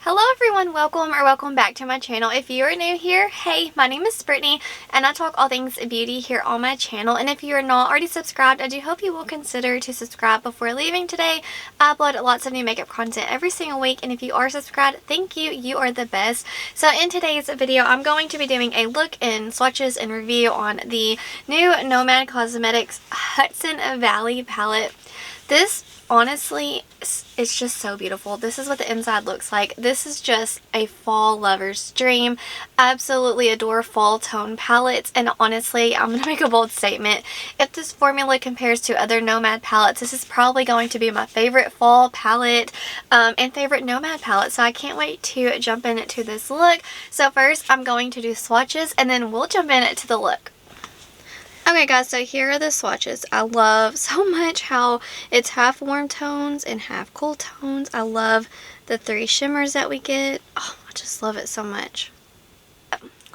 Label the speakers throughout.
Speaker 1: Hello everyone, welcome back to my channel. If you are new here, hey, my name is Brittany and I talk all things beauty here on my channel. And if you are not already subscribed, I do hope you will consider to subscribe before leaving today. I upload lots of new makeup content every single week, and if you are subscribed, thank you, you are the best. So in today's video, I'm going to be doing a look in swatches and review on the new Nomad Cosmetics Hudson Valley palette. This honestly, it's just so beautiful. This is what the inside looks like. This is just a fall lover's dream. Absolutely adore fall tone palettes, and honestly, I'm going to make a bold statement. If this formula compares to other Nomad palettes, this is probably going to be my favorite fall palette and favorite Nomad palette, so I can't wait to jump into this look. So first, I'm going to do swatches, and then we'll jump into the look. Okay guys, so here are the swatches. I love so much how it's half warm tones and half cool tones. I love the three shimmers that we get. Oh, I just love it so much.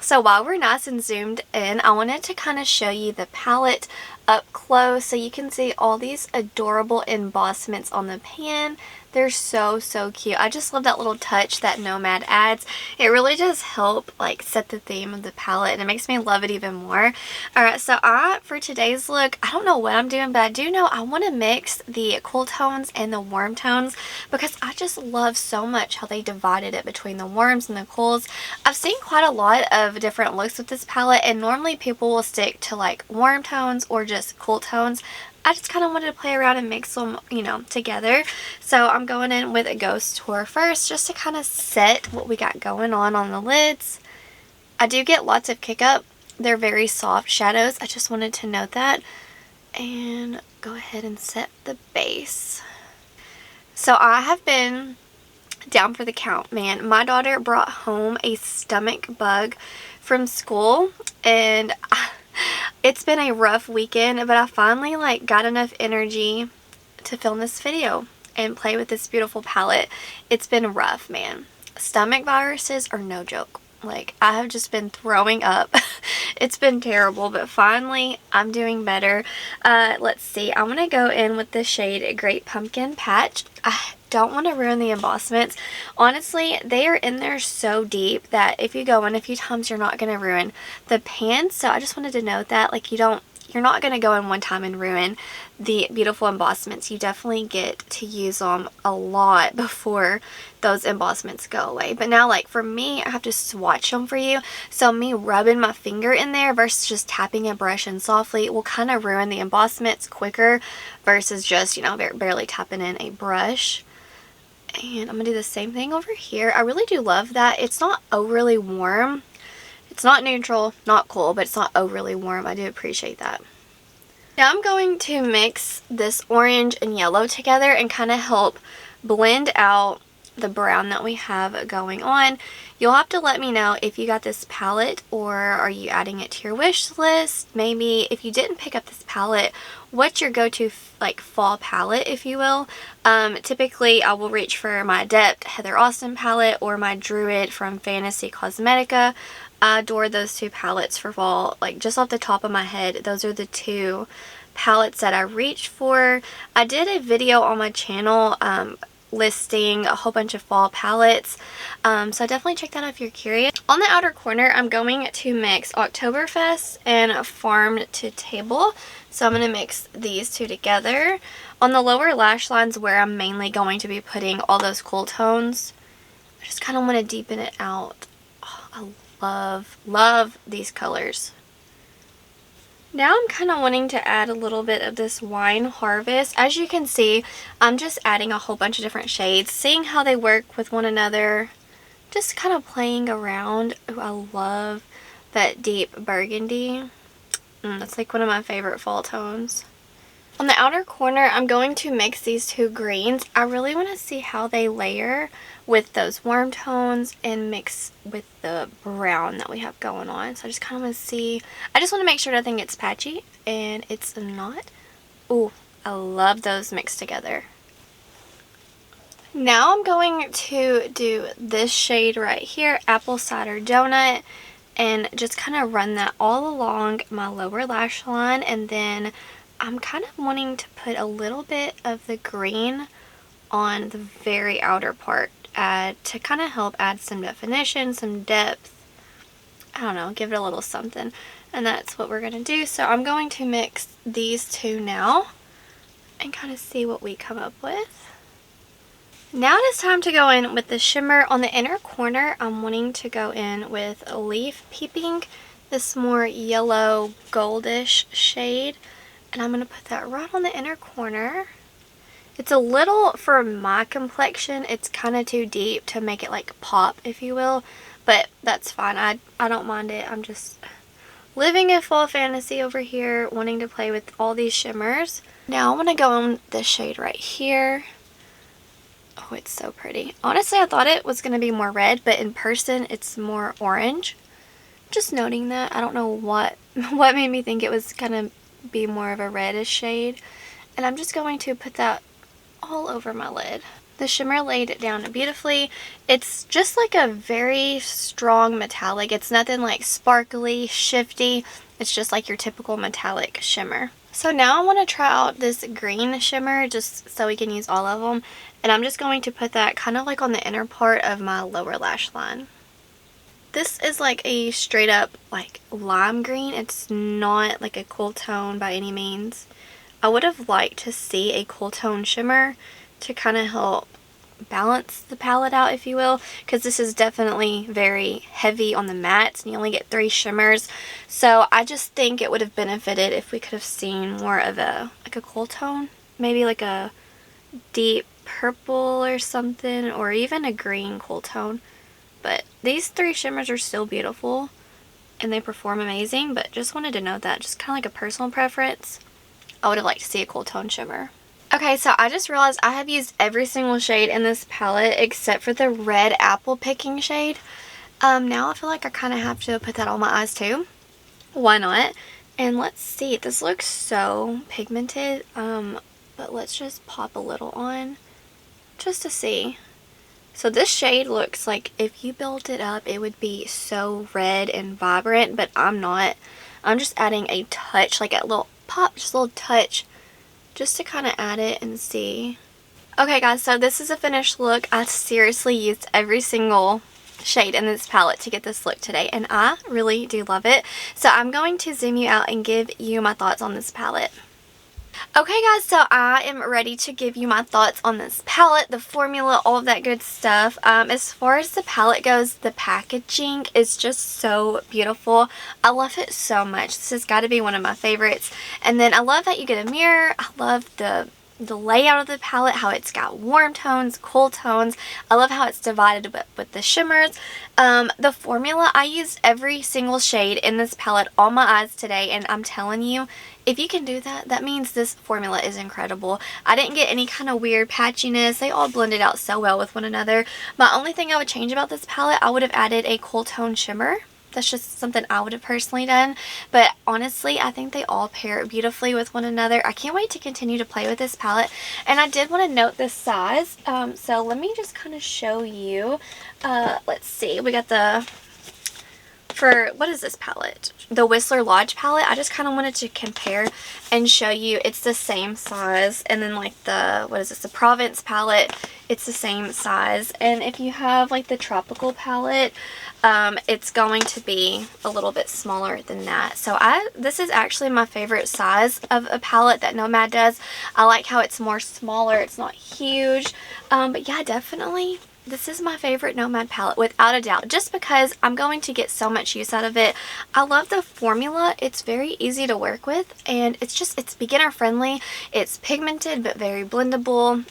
Speaker 1: So while we're nice and zoomed in, I wanted to kind of show you the palette up close so you can see all these adorable embossments on the pan. They're so cute. I just love that little touch that Nomad adds. It really does help like set the theme of the palette, and it makes me love it even more. Alright, so for today's look, I don't know what I'm doing, but I do know I want to mix the cool tones and the warm tones because I just love so much how they divided it between the warms and the cools. I've seen quite a lot of different looks with this palette, and normally people will stick to like warm tones or just cool tones. I just kind of wanted to play around and mix them, you know, together. So I'm going in with a Ghost Tour first just to kind of set what we got going on the lids. I do get lots of kick up. They're very soft shadows. I just wanted to note that. And go ahead and set the base. So I have been down for the count, man. My daughter brought home a stomach bug from school, and it's been a rough weekend, but I finally like got enough energy to film this video and play with this beautiful palette. It's been rough, man. Stomach viruses are no joke. Like, I have just been throwing up. It's been terrible, but finally I'm doing better. Let's see. I'm going to go in with the shade Great Pumpkin Patch. I don't want to ruin the embossments. Honestly, they are in there so deep that if you go in a few times, you're not going to ruin the pan. So I just wanted to note that, like, you're not going to go in one time and ruin the beautiful embossments. You definitely get to use them a lot before those embossments go away. But now, like, for me, I have to swatch them for you. So me rubbing my finger in there versus just tapping a brush in softly will kind of ruin the embossments quicker versus just, you know, barely tapping in a brush. And I'm going to do the same thing over here. I really do love that. It's not overly warm. It's not neutral, not cool, but it's not overly warm. I do appreciate that. Now I'm going to mix this orange and yellow together and kind of help blend out the brown that we have going on. You'll have to let me know if you got this palette or are you adding it to your wish list. Maybe if you didn't pick up this palette, what's your go-to like fall palette, if you will. Typically I will reach for my Adept Heather Austin palette or my Druid from Fantasy Cosmetica. I adore those two palettes for fall. Like, just off the top of my head, those are the two palettes that I reach for. I did a video on my channel listing a whole bunch of fall palettes, so definitely check that out if you're curious. On the outer corner, I'm going to mix Oktoberfest and Farm to Table, so I'm going to mix these two together. On the lower lash lines, where I'm mainly going to be putting all those cool tones, I just kind of want to deepen it out. Oh, I love these colors. Now I'm kind of wanting to add a little bit of this Wine Harvest. As you can see, I'm just adding a whole bunch of different shades, seeing how they work with one another, just kind of playing around. Ooh, I love that deep burgundy. That's like one of my favorite fall tones. On the outer corner, I'm going to mix these two greens. I really want to see how they layer with those warm tones and mix with the brown that we have going on. So I just kind of want to see. I just want to make sure nothing gets patchy, and it's not. Ooh, I love those mixed together. Now I'm going to do this shade right here, Apple Cider Donut, and just kind of run that all along my lower lash line, and then I'm kind of wanting to put a little bit of the green on the very outer part add to kind of help add some definition, some depth. I don't know, give it a little something. And that's what we're going to do. So I'm going to mix these two now and kind of see what we come up with. Now it is time to go in with the shimmer. On the inner corner, I'm wanting to go in with a Leaf Peeping, this more yellow goldish shade. And I'm going to put that right on the inner corner. It's a little, for my complexion, it's kind of too deep to make it like pop, if you will. But that's fine. I don't mind it. I'm just living a fall fantasy over here, wanting to play with all these shimmers. Now I'm going to go on this shade right here. Oh, it's so pretty. Honestly, I thought it was going to be more red, but in person, it's more orange. Just noting that. I don't know what made me think it was going to be more of a reddish shade. And I'm just going to put that all over my lid. The shimmer laid it down beautifully. It's just like a very strong metallic. It's nothing like sparkly, shifty. It's just like your typical metallic shimmer. So now I want to try out this green shimmer just so we can use all of them. And I'm just going to put that kind of like on the inner part of my lower lash line. This is like a straight up like lime green. It's not like a cool tone by any means. I would have liked to see a cool tone shimmer to kind of help balance the palette out, if you will, because this is definitely very heavy on the mattes and you only get 3 shimmers. So I just think it would have benefited if we could have seen more of a cool tone, maybe like a deep purple or something, or even a green cool tone. But these 3 shimmers are still beautiful and they perform amazing, but just wanted to note that, just kind of like a personal preference. I would have liked to see a cool tone shimmer. Okay, so I just realized I have used every single shade in this palette except for the red apple picking shade. Now I feel like I kind of have to put that on my eyes too. Why not? And let's see, this looks so pigmented, but let's just pop a little on just to see. So this shade looks like if you built it up, it would be so red and vibrant, but I'm not. I'm just adding a touch, like a little pop, just a little touch, just to kind of add it and see. Okay guys, so this is a finished look. I seriously used every single shade in this palette to get this look today, and I really do love it. So I'm going to zoom you out and give you my thoughts on this palette. Okay guys, so I am ready to give you my thoughts on this palette, the formula, all of that good stuff. As far as the palette goes, the packaging is just so beautiful. I love it so much. This has got to be one of my favorites. And then I love that you get a mirror. I love the layout of the palette, how it's got warm tones, cool tones. I love how it's divided with the shimmers. The formula, I used every single shade in this palette on my eyes today, and I'm telling you, if you can do that, that means this formula is incredible. I didn't get any kind of weird patchiness. They all blended out so well with one another. My only thing I would change about this palette, I would have added a cool tone shimmer. That's just something I would have personally done. But honestly, I think they all pair beautifully with one another. I can't wait to continue to play with this palette. And I did want to note the size. So let me just kind of show you. Let's see. We got the... For, what is this palette? The Whistler Lodge palette. I just kind of wanted to compare and show you it's the same size. And then like the, what is this? The Provence palette, it's the same size. And if you have like the Tropical palette, it's going to be a little bit smaller than that. So this is actually my favorite size of a palette that Nomad does. I like how it's more smaller. It's not huge. But yeah, definitely. This is my favorite Nomad palette, without a doubt, just because I'm going to get so much use out of it. I love the formula. It's very easy to work with, and it's beginner friendly. It's pigmented, but very blendable.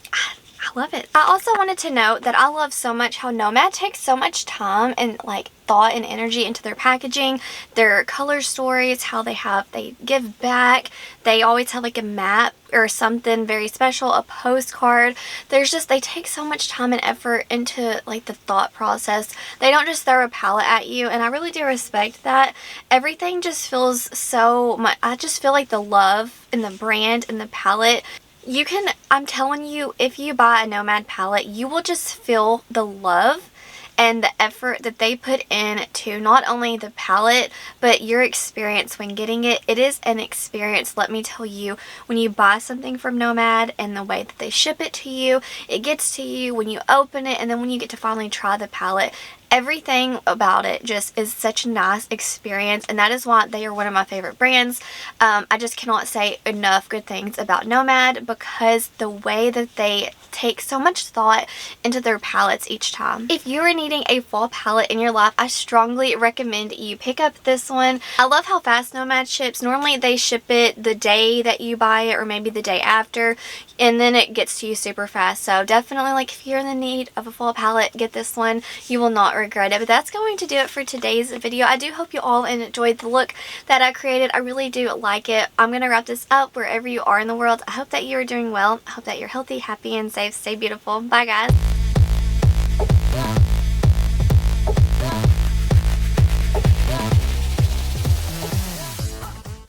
Speaker 1: I love it. I also wanted to note that I love so much how Nomad takes so much time and like thought and energy into their packaging, their color stories, how they give back. They always have like a map or something very special, a postcard. They take so much time and effort into like the thought process. They don't just throw a palette at you, and I really do respect that. Everything just feels so much, I just feel like the love in the brand and the palette. I'm telling you, if you buy a Nomad palette, you will just feel the love and the effort that they put in to not only the palette, but your experience when getting it. It is an experience, let me tell you. When you buy something from Nomad and the way that they ship it to you, it gets to you when you open it, and then when you get to finally try the palette, everything about it just is such a nice experience, and that is why they are one of my favorite brands. I just cannot say enough good things about Nomad, because the way that they take so much thought into their palettes each time. If you are needing a fall palette in your life, I strongly recommend you pick up this one. I love how fast Nomad ships. Normally they ship it the day that you buy it, or maybe the day after, and then it gets to you super fast. So definitely, like, if you're in the need of a fall palette, get this one. You will not regret it. But that's going to do it for today's video. I do hope you all enjoyed the look that I created. I really do like it. I'm going to wrap this up wherever you are in the world. I hope that you are doing well. I hope that you're healthy, happy, and safe. Stay beautiful. Bye, guys.